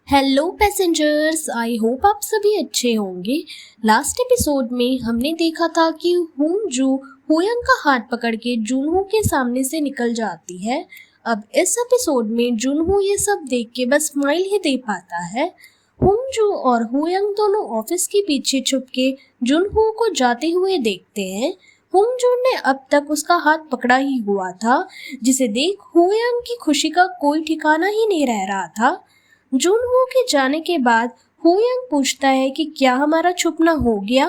Hello passengers, I hope आप सभी अच्छे होंगे। लास्ट एपिसोड में हमने देखा था कि होंजू होयंग का हाथ पकड़ के जुनहो के सामने से निकल जाती है। अब इस एपिसोड में जुनहो ये सब देख के बस स्माइल ही दे पाता है। होंजू और होयंग दोनों ऑफिस के पीछे छुप के जुनहो को जाते हुए देखते हैं। होंजू ने अब तक उसका हाथ पकड़ा ही हुआ था, जिसे देख होयंग की खुशी का कोई ठिकाना ही नहीं रह रहा था। जुनहो के जाने के बाद होयंग पूछता है कि क्या हमारा छुपना हो गया।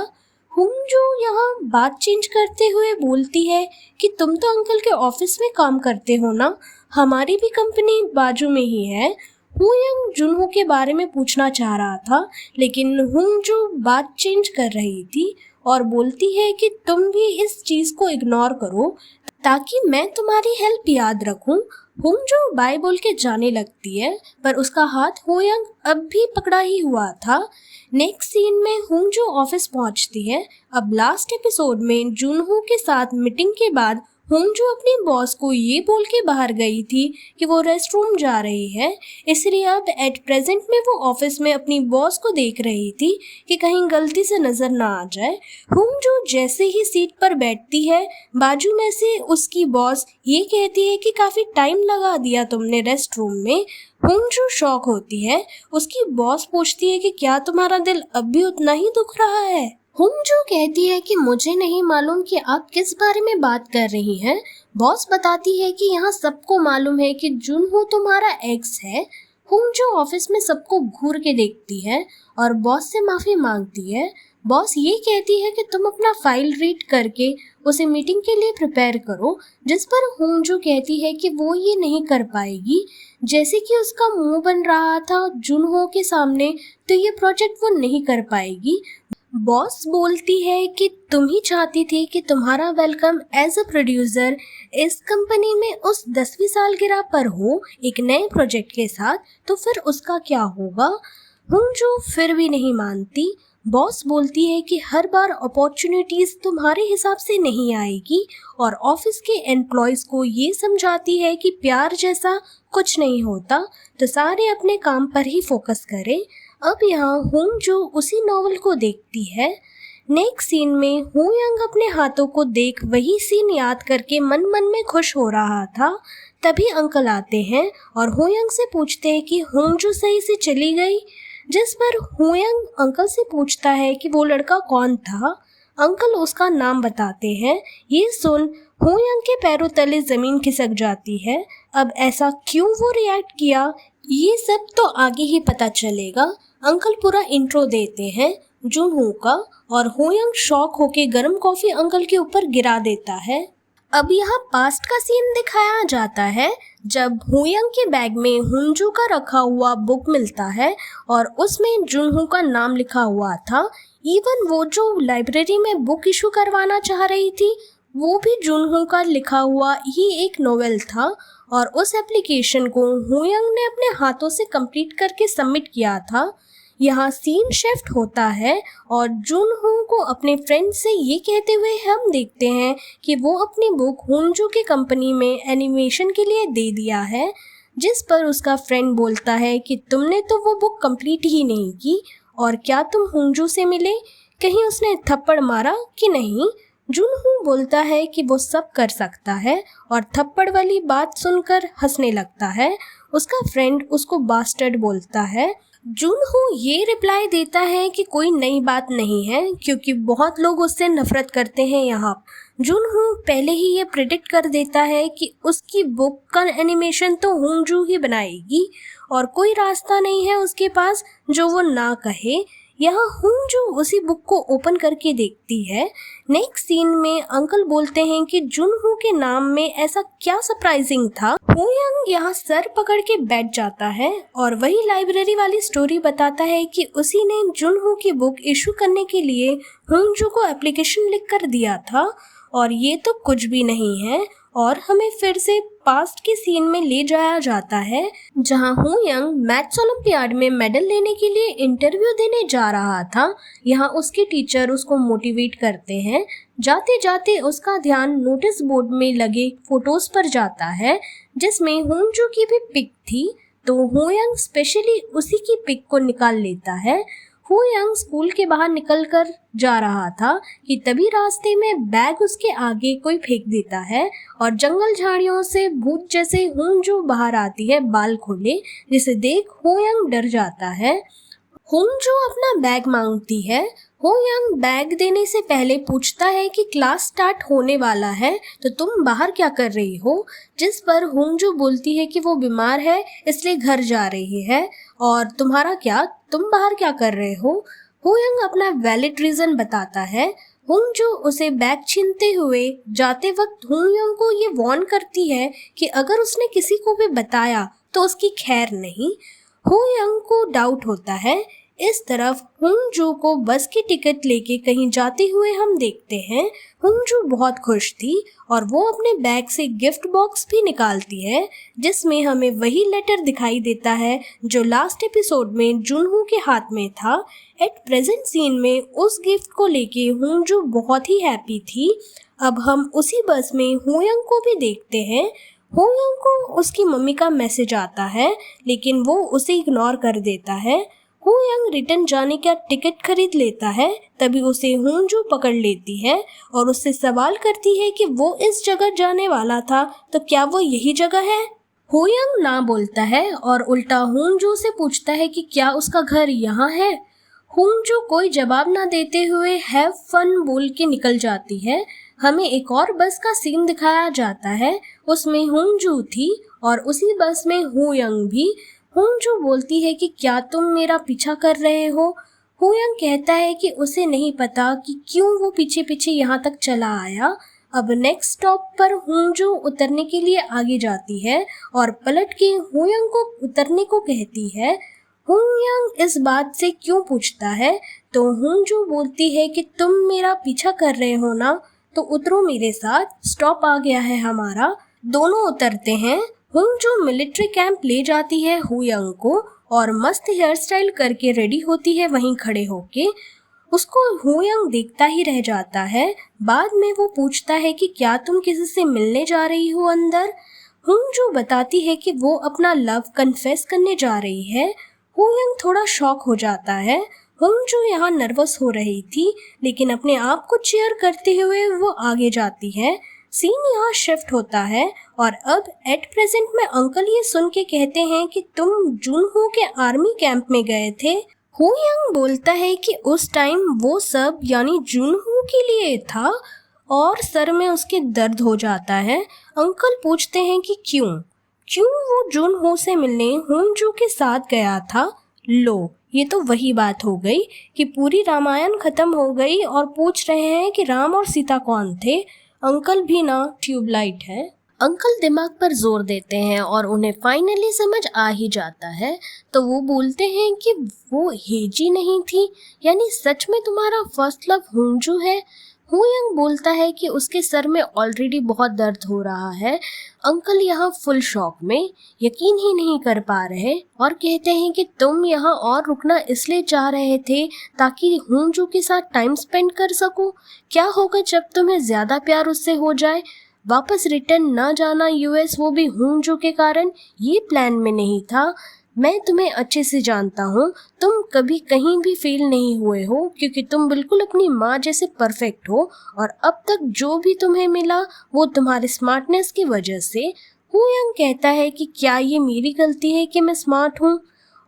होंजू यहाँ बात चेंज करते हुए बोलती है कि तुम तो अंकल के ऑफिस में काम करते हो ना, हमारी भी कंपनी बाजू में ही है। होयंग जुनहो के बारे में पूछना चाह रहा था, लेकिन होंजू बात चेंज कर रही थी और बोलती है कि तुम भी इस चीज को इग्नोर करो ताकि मैं तुम्हारी हेल्प याद रखूं। होंजू बाय बोल के जाने लगती है, पर उसका हाथ होयंग अब भी पकड़ा ही हुआ था। नेक्स्ट सीन में होंजू ऑफिस पहुंचती है। अब लास्ट एपिसोड में जुनहो के साथ मीटिंग के बाद होंजू अपनी बॉस को ये बोल के बाहर गई थी कि वो रेस्टरूम जा रही है, इसलिए अब एट प्रेजेंट में वो ऑफिस में अपनी बॉस को देख रही थी कि कहीं गलती से नजर ना आ जाए। होंजू जैसे ही सीट पर बैठती है, बाजू में से उसकी बॉस ये कहती है कि काफी टाइम लगा दिया तुमने रेस्टरूम में। होंजू शॉक होती है। उसकी बॉस पूछती है कि क्या तुम्हारा दिल अब भी उतना ही दुख रहा है। होंजू कहती है कि मुझे नहीं मालूम कि आप किस बारे में बात कर रही हैं। बॉस बताती है कि यहाँ सबको मालूम है कि जुनहो तुम्हारा एक्स है। होंजू ऑफिस में सबको घूर के देखती है और बॉस से माफी मांगती है। बॉस ये कहती है कि तुम अपना फाइल रीड करके उसे मीटिंग के लिए प्रिपेयर करो, जिस पर होंजू कहती है कि वो ये नहीं कर पाएगी। जैसे कि उसका मुंह बन रहा था जुनहो के सामने, तो ये प्रोजेक्ट वो नहीं कर पाएगी। बॉस बोलती है कि तुम ही चाहती थी कि तुम्हारा वेलकम एज अ प्रोड्यूसर इस कंपनी में उस 10वीं सालगिरह पर हो एक नए प्रोजेक्ट के साथ, तो फिर उसका क्या होगा। होंजू फिर भी नहीं मानती। बॉस बोलती है कि हर बार अपॉर्चुनिटीज तुम्हारे हिसाब से नहीं आएगी और ऑफिस के एम्प्लॉयज को ये समझाती है कि प्यार जैसा कुछ नहीं होता, तो सारे अपने काम पर ही फोकस करें। अब यहाँ होंजू उसी नॉवल को देखती है। नेक्स्ट सीन में होयंग अपने हाथों को देख वही सीन याद करके मन मन में खुश हो रहा था। तभी अंकल आते हैं और होयंग से पूछते हैं कि होंजू सही से चली गई, जिस पर होयंग अंकल से पूछता है कि वो लड़का कौन था। अंकल उसका नाम बताते हैं। ये सुन होयंग के पैरों तले जमीन खिसक जाती है। अब ऐसा क्यों वो रिएक्ट किया, ये सब तो आगे ही पता चलेगा। अंकल पूरा इंट्रो देते हैं जुनहो का और होयंग शॉक होके गर्म कॉफी अंकल के ऊपर गिरा देता है। अब यहाँ पास्ट का सीन दिखाया जाता है, जब होयंग के बैग में होंजू का रखा हुआ बुक मिलता है और उसमें जुनहो का नाम लिखा हुआ था। इवन वो जो लाइब्रेरी में बुक इशू करवाना चाह रही थी, वो भी जुनहो का लिखा हुआ ही एक नोवेल था और उस एप्लीकेशन को होयंग ने अपने हाथों से कंप्लीट करके सबमिट किया था। यहाँ सीन शिफ्ट होता है और जुनहो को अपने फ्रेंड से ये कहते हुए हम देखते हैं कि वो अपनी बुक होंजू के कंपनी में एनिमेशन के लिए दे दिया है, जिस पर उसका फ्रेंड बोलता है कि तुमने तो वो बुक कंप्लीट ही नहीं की और क्या तुम होंजू से मिले, कहीं उसने थप्पड़ मारा कि नहीं। जुनहो बोलता है कि वो सब कर सकता है और थप्पड़ वाली बात सुनकर हंसने लगता है। उसका फ्रेंड उसको बास्टर्ड बोलता है। जुनहो ये रिप्लाई देता है कि कोई नई बात नहीं है, क्योंकि बहुत लोग उससे नफरत करते हैं यहाँ। जुनहो पहले ही ये प्रेडिक्ट कर देता है कि उसकी बुक का एनिमेशन तो होंजू ही बनाएगी और कोई रास्ता नहीं है उसके पास जो वो ना कहे। यहाँ होंजू उसी बुक को ओपन करके देखती है। नेक्स्ट सीन में अंकल बोलते हैं कि जुनहो के नाम में ऐसा क्या सरप्राइजिंग था। होयंग यहाँ सर पकड़ के बैठ जाता है और वही लाइब्रेरी वाली स्टोरी बताता है कि उसी ने जुनहो की बुक इशू करने के लिए होंजू को एप्लीकेशन लिख कर दिया था। और ये तो कुछ भी नहीं है और हमें फिर से पास्ट के सीन में ले जाया जाता है, जहां होयंग मैथ्स ओलंपियाड में मेडल लेने के लिए इंटरव्यू देने जा रहा था। यहाँ उसके टीचर उसको मोटिवेट करते हैं। जाते जाते उसका ध्यान नोटिस बोर्ड में लगे फोटोज पर जाता है, जिसमें होंजू की भी पिक थी। तो होयंग स्पेशली उसी की पिक को निकाल लेता है। होयंग स्कूल के बाहर निकल कर जा रहा था कि तभी रास्ते में बैग उसके आगे कोई फेंक देता है और जंगल झाड़ियों से भूत जैसे होंजू बाहर आती है बाल खोले, जिसे देख होयंग डर जाता है। होंजू अपना बैग मांगती है। होयंग बैग देने से पहले पूछता है कि क्लास स्टार्ट होने वाला है तो तुम बाहर क्या कर रही हो, जिस पर होंजू बोलती है कि वो बीमार है इसलिए घर जा रही है और तुम्हारा क्या, तुम बाहर क्या कर रहे हो। होयंग अपना वैलिड रीजन बताता है। होंजू उसे बैग छीनते हुए जाते वक्त होयंग को ये वार्न करती है कि अगर उसने किसी को भी बताया तो उसकी खैर नहीं। होयंग को डाउट होता है। इस तरफ होंजू को बस की टिकट लेके कहीं जाते हुए हम देखते हैं। होंजू बहुत खुश थी और वो अपने बैग से गिफ्ट बॉक्स भी निकालती है, जिसमें हमें वही लेटर दिखाई देता है जो लास्ट एपिसोड में जुनहो के हाथ में था। एट प्रेजेंट सीन में उस गिफ्ट को लेके होंजू बहुत ही हैप्पी थी। अब हम उसी बस में होयंग को भी देखते हैं। होयंग को उसकी मम्मी का मैसेज आता है, लेकिन वो उसे इग्नोर कर देता है। होयंग रिटर्न जाने का टिकट खरीद लेता है, तभी उसे होंजू पकड़ लेती है और उससे सवाल करती है कि वो इस जगह जाने वाला था तो क्या वो यही जगह है। होयंग ना बोलता है और उल्टा होंजू से पूछता है कि क्या उसका घर यहाँ है। होंजू कोई जवाब ना देते हुए हैव फन बोल के निकल जाती है। हमें एक और बस का सीन दिखाया जाता है, उसमें होंजू थी और उसी बस में होयंग भी। होंजू बोलती है कि क्या तुम मेरा पीछा कर रहे हो। होयंग कहता है कि उसे नहीं पता कि क्यों वो पीछे पीछे यहाँ तक चला आया। अब नेक्स्ट स्टॉप पर होंजू उतरने के लिए आगे जाती है और पलट के होयंग को उतरने को कहती है। होयंग इस बात से क्यों पूछता है तो होंजू बोलती है कि तुम मेरा पीछा कर रहे हो ना, तो उतरो मेरे साथ, स्टॉप आ गया है हमारा। दोनों उतरते हैं। होंजू मिलिट्री कैंप ले जाती है होयंग को और मस्त हेयर स्टाइल करके रेडी होती है वहीं खड़े होके। उसको होयंग देखता ही रह जाता है। बाद में वो पूछता है कि क्या तुम किसी से मिलने जा रही हो अंदर। होंजू बताती है कि वो अपना लव कन्फेस करने जा रही है। होयंग थोड़ा शॉक हो जाता है। होंजू यहाँ नर्वस हो रही थी, लेकिन अपने आप को चीयर करते हुए वो आगे जाती है। सीन यहाँ शिफ्ट होता है और अब एट प्रेजेंट में अंकल ये सुन के कहते हैं कि तुम जुनहो के आर्मी कैंप में गए थे। होयंग बोलता है कि उस टाइम वो सब यानी जुनहो के लिए था और सर में उसके दर्द हो जाता है। अंकल पूछते हैं कि क्यों वो जुनहो से मिलने होंजू के साथ गया था। लो, ये तो वही बात हो गई कि पूरी रामायण खत्म हो गई और पूछ रहे हैं कि राम और सीता कौन थे। अंकल भी ना ट्यूबलाइट है। अंकल दिमाग पर जोर देते हैं और उन्हें फाइनली समझ आ ही जाता है, तो वो बोलते हैं कि वो हेजी नहीं थी, यानी सच में तुम्हारा फर्स्ट लव होंजू है। होयंग बोलता है कि उसके सर में ऑलरेडी बहुत दर्द हो रहा है। अंकल यहाँ फुल शॉक में यकीन ही नहीं कर पा रहे और कहते हैं कि तुम यहाँ और रुकना इसलिए चाह रहे थे ताकि होंजू के साथ टाइम स्पेंड कर सको। क्या होगा जब तुम्हें ज्यादा प्यार उससे हो जाए, वापस रिटर्न ना जाना यूएस, वो भी होंजू के कारण। ये प्लान में नहीं था। मैं तुम्हें अच्छे से जानता हूँ, तुम कभी कहीं भी फेल नहीं हुए हो क्योंकि तुम बिल्कुल अपनी माँ जैसे परफेक्ट हो और अब तक जो भी तुम्हें मिला वो तुम्हारे स्मार्टनेस की वजह से। होयंग कहता है कि क्या ये मेरी गलती है कि मैं स्मार्ट हूँ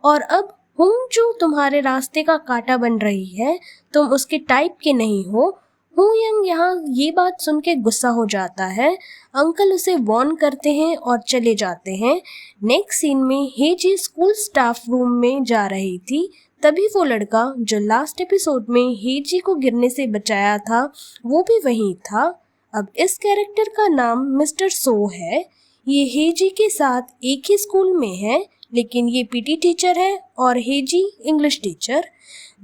और अब होंजू तुम्हारे रास्ते का कांटा बन रही है, तुम उसके टाइप के नहीं हो। होयंग यहाँ ये बात सुन के गुस्सा हो जाता है। अंकल उसे वार्न करते हैं और चले जाते हैं। नेक्स्ट सीन में हेजी स्कूल स्टाफ रूम में जा रही थी, तभी वो लड़का जो लास्ट एपिसोड में हेजी को गिरने से बचाया था वो भी वहीं था। अब इस कैरेक्टर का नाम मिस्टर सो है। ये हेजी के साथ एक ही स्कूल में है, लेकिन ये पीटी टीचर है और हेजी English teacher.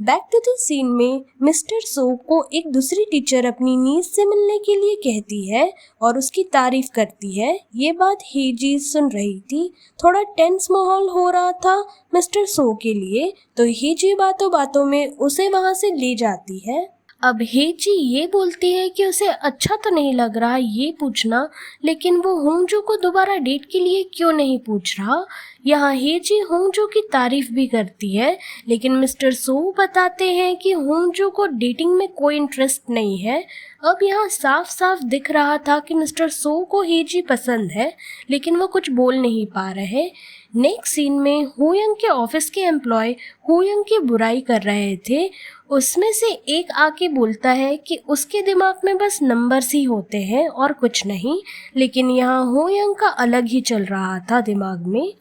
Back to the scene में मिस्टर सो को एक दूसरी टीचर अपनी नीज से मिलने के लिए कहती है और उसकी तारीफ करती है। ये बात हेजी सुन रही थी। थोड़ा टेंस माहौल हो रहा था मिस्टर सो के लिए, तो हेजी बातों बातों में उसे वहां से ले जाती है। अब हेजी ये बोलती है कि उसे अच्छा तो नहीं लग रहा ये पूछना, लेकिन वो होंजू को दोबारा डेट के लिए क्यों नहीं पूछ रहा। यहाँ हेजी होंगजो की तारीफ भी करती है, लेकिन मिस्टर सो बताते हैं कि होंगजो को डेटिंग में कोई इंटरेस्ट नहीं है। अब यहाँ साफ साफ दिख रहा था कि मिस्टर सो को हेजी पसंद है, लेकिन वो कुछ बोल नहीं पा रहे। नेक्स्ट सीन में हुयंग के ऑफिस के एम्प्लॉय हुयंग की बुराई कर रहे थे। उसमें से एक आके बोलता है कि उसके दिमाग में बस नंबर्स ही होते हैं और कुछ नहीं, लेकिन यहाँ हुयंग का अलग ही चल रहा था दिमाग में।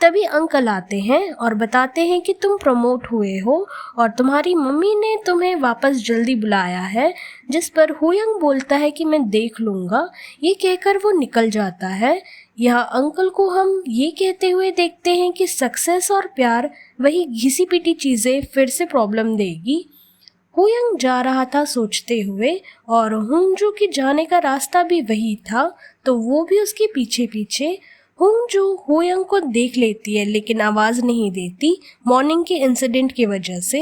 तभी अंकल आते हैं और बताते हैं कि तुम प्रमोट हुए हो और तुम्हारी मम्मी ने तुम्हें वापस जल्दी बुलाया है, जिस पर हुयंग बोलता है कि मैं देख लूँगा। ये कहकर वो निकल जाता है। यहाँ अंकल को हम ये कहते हुए देखते हैं कि सक्सेस और प्यार वही घिसी पिटी चीज़ें फिर से प्रॉब्लम देगी। हुयंग जा रहा था सोचते हुए, और होंगजो की जाने का रास्ता भी वही था, तो वो भी उसके पीछे पीछे। होंगजो हुयंग को देख लेती है लेकिन आवाज़ नहीं देती मॉर्निंग के इंसिडेंट की वजह से।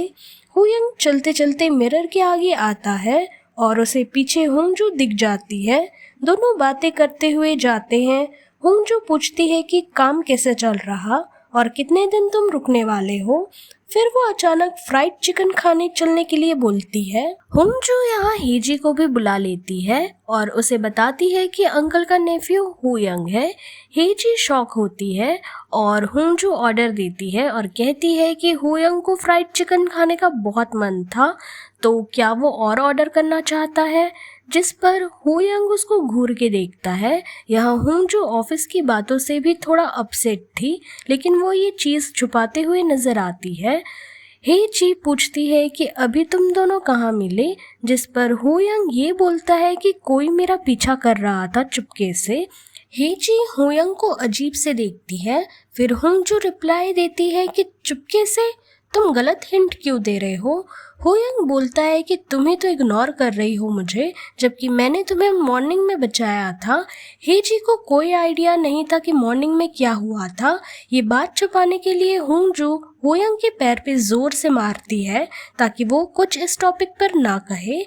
हुयंग चलते चलते मिरर के आगे आता है और उसे पीछे होंगजो दिख जाती है। दोनों बातें करते हुए जाते हैं। होंगजो पूछती है कि काम कैसे चल रहा और कितने दिन तुम रुकने वाले हो। फिर वो अचानक फ्राइड चिकन खाने चलने के लिए बोलती है। होंगजो यहाँ हेजी को भी बुला लेती है और उसे बताती है कि अंकल का नेफ्यू हुयंग है। हेजी शॉक होती है और होंगजो ऑर्डर देती है और कहती है कि हुयंग को फ्राइड चिकन खाने का बहुत मन था, तो क्या वो और ऑर्डर करना चाहता है, जिस पर हुयंग उसको घूर के देखता है। यहाँ होंगजो ऑफिस की बातों से भी थोड़ा अपसेट थी, लेकिन वो ये चीज़ छुपाते हुए नजर आती है। हेजी पूछती है कि अभी तुम दोनों कहाँ मिले, जिस पर हुयंग ये बोलता है कि कोई मेरा पीछा कर रहा था चुपके से। हेजी हुयंग को अजीब से देखती है, फिर होंगजो रिप्लाई देती है कि चुपके से तुम गलत हिंट क्यों दे रहे हो। हुयंग बोलता है कि तुम ही तो इग्नोर कर रही हो मुझे, जबकि मैंने तुम्हें मॉर्निंग में बचाया था। हेजी को कोई आइडिया नहीं था कि मॉर्निंग में क्या हुआ था। ये बात छुपाने के लिए होंगजो हुयंग के पैर पे जोर से मारती है ताकि वो कुछ इस टॉपिक पर ना कहे।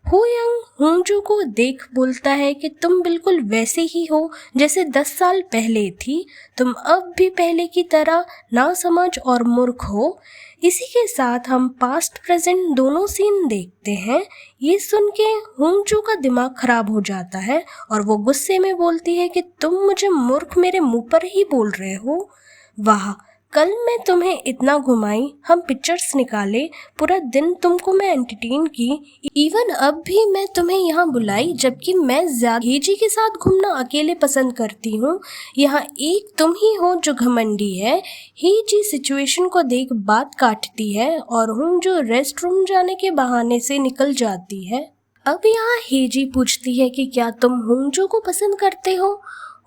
हुयंग होंगजो को देख बोलता है कि तुम बिल्कुल वैसे ही हो जैसे 10 साल पहले थी। तुम अब भी पहले की तरह नासमझ और मूर्ख हो। इसी के साथ हम पास्ट प्रेजेंट दोनों सीन देखते हैं। ये सुन के होंगजो का दिमाग खराब हो जाता है और वो गुस्से में बोलती है कि तुम मुझे मूर्ख मेरे मुंह पर ही बोल रहे हो। वाह, कल मैं तुम्हें इतना घुमाई, हम पिक्चर्स निकाले, पूरा दिन तुमको मैं एंटरटेन की, इवन अब भी मैं तुम्हें यहाँ बुलाई, जबकि मैं ज्यादा हेजी के साथ घूमना अकेले पसंद करती हूँ। यहाँ एक तुम ही हो जो घमंडी है। हेजी सिचुएशन को देख बात काटती है और होंगजो रेस्ट रूम जाने के बहाने से निकल जाती है। अब यहाँ हेजी पूछती है कि क्या तुम होंगजो को पसंद करते हो।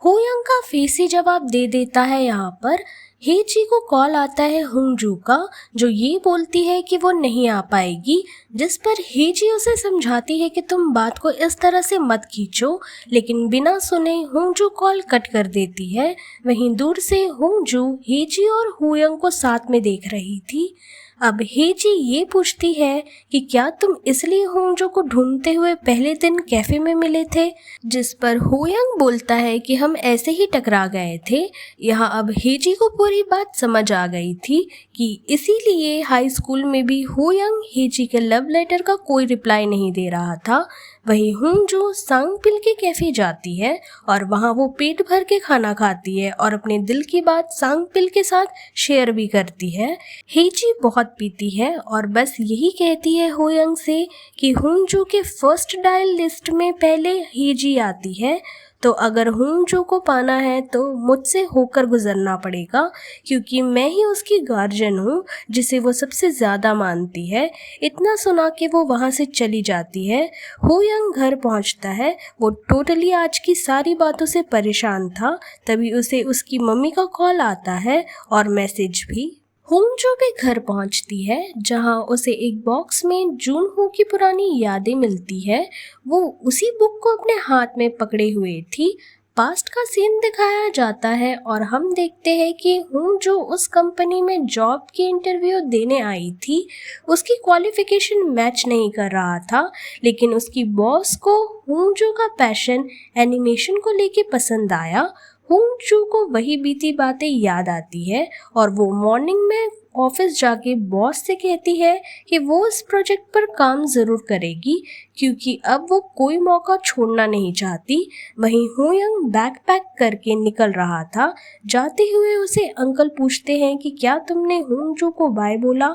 होयंग का फेस ही जवाब दे देता है। यहाँ पर हेजी को कॉल आता है होंगजो का, जो ये बोलती है कि वो नहीं आ पाएगी, जिस पर हेजी उसे समझाती है कि तुम बात को इस तरह से मत खींचो, लेकिन बिना सुने होंगजो कॉल कट कर देती है। वहीं दूर से होंगजो हेजी और हुयंग को साथ में देख रही थी। अब हेजी ये पूछती है कि क्या तुम इसलिए होंगजो को ढूंढते हुए पहले दिन कैफे में मिले थे, जिस पर हुयंग बोलता है कि हम ऐसे ही टकरा गए थे। यहाँ अब हेजी को पूरी बात समझ आ गई थी कि इसीलिए हाई स्कूल में भी हुयंग हेजी के लव लेटर का कोई रिप्लाई नहीं दे रहा था। वहीं होंगजो सांगपिल के कैफे जाती है और वहाँ वो पेट भर के खाना खाती है और अपने दिल की बात सांगपिल के साथ शेयर भी करती है। हेजी बहुत पीती है और बस यही कहती है होयंग से कि होंगजो के फर्स्ट डायल लिस्ट में पहले हेजी आती है, तो अगर होंगजो को पाना है तो मुझसे होकर गुजरना पड़ेगा, क्योंकि मैं ही उसकी गार्जियन हूँ जिसे वो सबसे ज़्यादा मानती है। इतना सुना के वो वहाँ से चली जाती है। होयंग घर पहुँचता है। वो टोटली आज की सारी बातों से परेशान था। तभी उसे उसकी मम्मी का कॉल आता है और मैसेज भी। होंगजो भी घर पहुंचती है, जहां उसे एक बॉक्स में जूनहो की पुरानी यादें मिलती है। वो उसी बुक को अपने हाथ में पकड़े हुए थी। पास्ट का सीन दिखाया जाता है और हम देखते हैं कि होंगजो उस कंपनी में जॉब की इंटरव्यू देने आई थी। उसकी क्वालिफिकेशन मैच नहीं कर रहा था, लेकिन उसकी बॉस को होंगजो का पैशन एनिमेशन को लेके पसंद आया। होंगजू को वही बीती बातें याद आती है और वो मॉर्निंग में ऑफिस जाके बॉस से कहती है कि वो इस प्रोजेक्ट पर काम ज़रूर करेगी क्योंकि अब वो कोई मौका छोड़ना नहीं चाहती। वहीं होयंग बैग पैक करके निकल रहा था। जाते हुए उसे अंकल पूछते हैं कि क्या तुमने होंगजू को बाय बोला।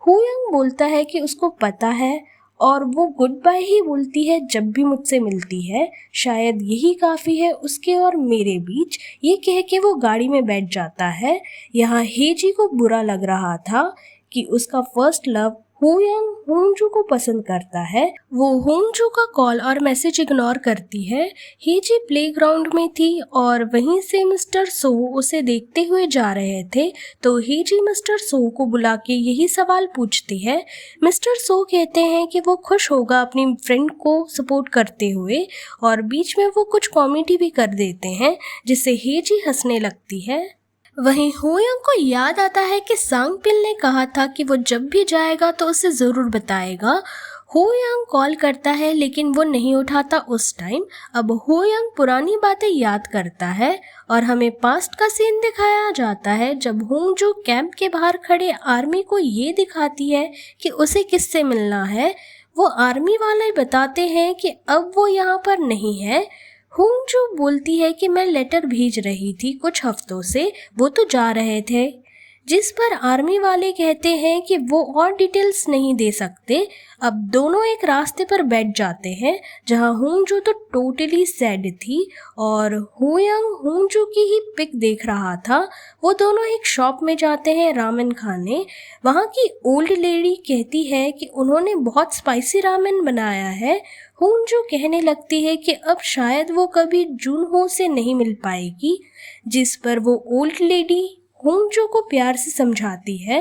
होयंग बोलता है कि उसको पता है और वो गुड बाय ही बोलती है जब भी मुझसे मिलती है। शायद यही काफ़ी है उसके और मेरे बीच। ये कह के वो गाड़ी में बैठ जाता है। यहाँ हेजी को बुरा लग रहा था कि उसका फर्स्ट लव होयंग होंगजू को पसंद करता है। वो होंगजू का कॉल और मैसेज इग्नोर करती है। हेजी प्लेग्राउंड में थी और वहीं से मिस्टर सो उसे देखते हुए जा रहे थे तो हेजी मिस्टर सो को बुला के यही सवाल पूछती है। मिस्टर सो कहते हैं कि वो खुश होगा अपनी फ्रेंड को सपोर्ट करते हुए और बीच में वो कुछ कॉमेडी भी कर देते हैं जिससे हेजी हंसने लगती है। वहीं होयंग को याद आता है कि सांगपिल ने कहा था कि वो जब भी जाएगा तो उसे ज़रूर बताएगा। होयंग कॉल करता है लेकिन वो नहीं उठाता उस टाइम। अब होयंग पुरानी बातें याद करता है और हमें पास्ट का सीन दिखाया जाता है जब होंगजू कैंप के बाहर खड़े आर्मी को ये दिखाती है कि उसे किससे मिलना है। वो आर्मी वाले बताते हैं कि अब वो यहाँ पर नहीं है। होंगजू बोलती है कि मैं लेटर भेज रही थी कुछ हफ्तों से, वो तो जा रहे थे। जिस पर आर्मी वाले कहते हैं कि वो और डिटेल्स नहीं दे सकते। अब दोनों एक रास्ते पर बैठ जाते हैं जहां होंगजू तो टोटली सैड थी और होयंग होंगजू की ही पिक देख रहा था। वो दोनों एक शॉप में जाते हैं रामेन खाने। वहां की ओल्ड लेडी कहती है कि उन्होंने बहुत स्पाइसी रामेन बनाया है। होंगजू कहने लगती है कि अब शायद वो कभी जुनहो से नहीं मिल पाएगी, जिस पर वो ओल्ड लेडी होंगजू को प्यार से समझाती है।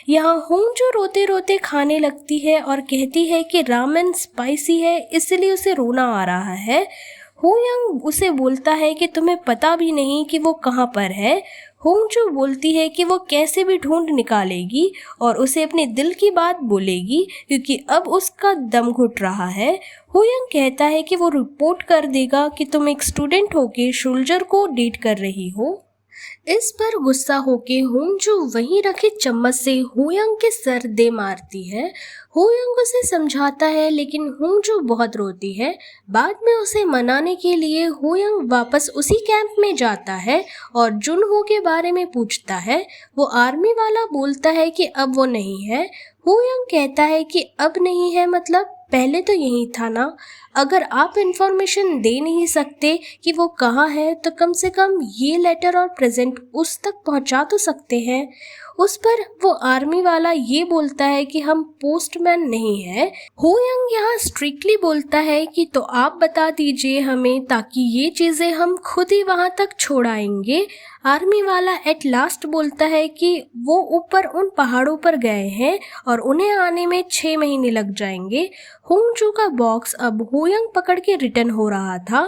यहाँ होंगजू रोते रोते खाने लगती है और कहती है कि रामेन स्पाइसी है इसलिए उसे रोना आ रहा है। होयंग उसे बोलता है कि तुम्हें पता भी नहीं कि वो कहाँ पर है। होंगजू बोलती है कि वो कैसे भी ढूंढ निकालेगी और उसे अपने दिल की बात बोलेगी क्योंकि अब उसका दम घुट रहा है। होयंग कहता है कि वो रिपोर्ट कर देगा कि तुम एक स्टूडेंट होके शोल्जर को डेट कर रही हो। इस पर गुस्सा होके होंगजू वहीं रखे चम्मच से होयंग के सर दे मारती है। होयंग उसे समझाता है लेकिन होंगजू बहुत रोती है। बाद में उसे मनाने के लिए होयंग वापस उसी कैंप में जाता है और जुनहो के बारे में पूछता है। वो आर्मी वाला बोलता है कि अब वो नहीं है। होयंग कहता है कि अब नहीं है मतलब पहले तो यही था ना। अगर आप इन्फॉर्मेशन दे नहीं सकते कि वो कहाँ है तो कम से कम ये लेटर और प्रेजेंट उस तक पहुँचा तो सकते हैं। उस पर वो आर्मी वाला ये बोलता है कि हम पोस्टमैन नहीं है। होयंग यहाँ स्ट्रिक्टली बोलता है कि तो आप बता दीजिए हमें ताकि ये चीज़ें हम खुद ही वहाँ तक छोड़ाएंगे। आर्मी वाला एट लास्ट बोलता है कि वो ऊपर उन पहाड़ों पर गए हैं और उन्हें आने में 6 महीने लग जाएंगे। होंगजू का बॉक्स अब होयंग पकड़ के रिटर्न हो रहा था।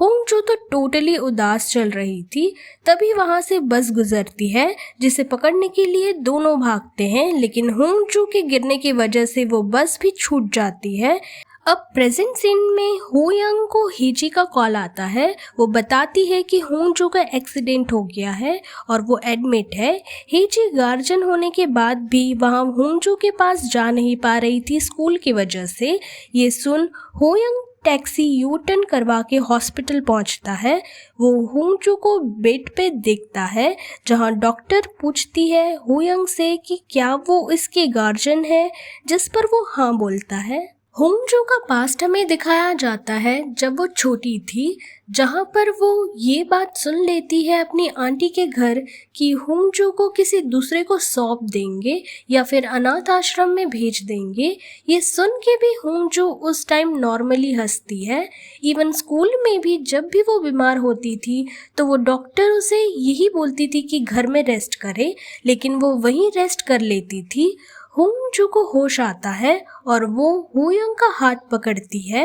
होंगजू तो टोटली उदास चल रही थी। तभी वहां से बस गुजरती है जिसे पकड़ने के लिए दोनों भागते हैं लेकिन होंगजू के गिरने की वजह से वो बस भी छूट जाती है। अब प्रेजेंट सीन में होयंग को हेजी का कॉल आता है। वो बताती है कि होंगजू का एक्सीडेंट हो गया है और वो एडमिट है। हेजी गार्जियन होने के बाद भी वहाँ होंगजू के पास जा नहीं पा रही थी स्कूल की वजह से। ये सुन होयंग टैक्सी यू टर्न करवा के हॉस्पिटल पहुंचता है। वो होंगजू को बेड पे देखता है जहां डॉक्टर पूछती है होयंग से कि क्या वो इसके गार्जियन है, जिस पर वो हाँ बोलता है। होंगजू का पास्ट हमें दिखाया जाता है जब वो छोटी थी, जहाँ पर वो ये बात सुन लेती है अपनी आंटी के घर कि होंगजू को किसी दूसरे को सौंप देंगे या फिर अनाथ आश्रम में भेज देंगे। ये सुन के भी होंगजू उस टाइम नॉर्मली हंसती है। इवन स्कूल में भी जब भी वो बीमार होती थी तो वो डॉक्टर उसे यही बोलती थी कि घर में रेस्ट करे, लेकिन वो वहीं रेस्ट कर लेती थी। होंगजू को होश आता है और वो होयंग का हाथ पकड़ती है।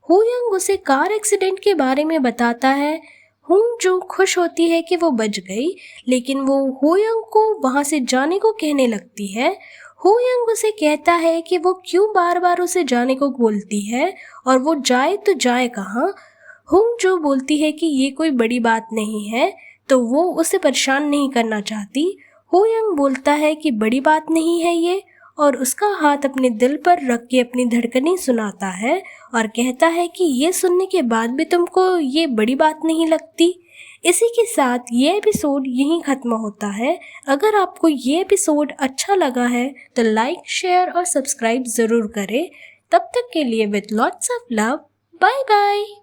होयंग उसे कार एक्सीडेंट के बारे में बताता है। होंगजू खुश होती है कि वो बच गई, लेकिन वो होयंग को वहां से जाने को कहने लगती है। होयंग उसे कहता है कि वो क्यों बार बार उसे जाने को बोलती है और वो जाए तो जाए कहाँ। हुंग जो बोलती है कि ये कोई बड़ी बात नहीं है, तो वो उसे परेशान नहीं करना चाहती। हो यंग बोलता है कि बड़ी बात नहीं है ये, और उसका हाथ अपने दिल पर रख के अपनी धड़कनें सुनाता है और कहता है कि ये सुनने के बाद भी तुमको ये बड़ी बात नहीं लगती। इसी के साथ ये एपिसोड यहीं ख़त्म होता है। अगर आपको ये एपिसोड अच्छा लगा है तो लाइक, शेयर और सब्सक्राइब ज़रूर करें। तब तक के लिए with lots of love, bye bye.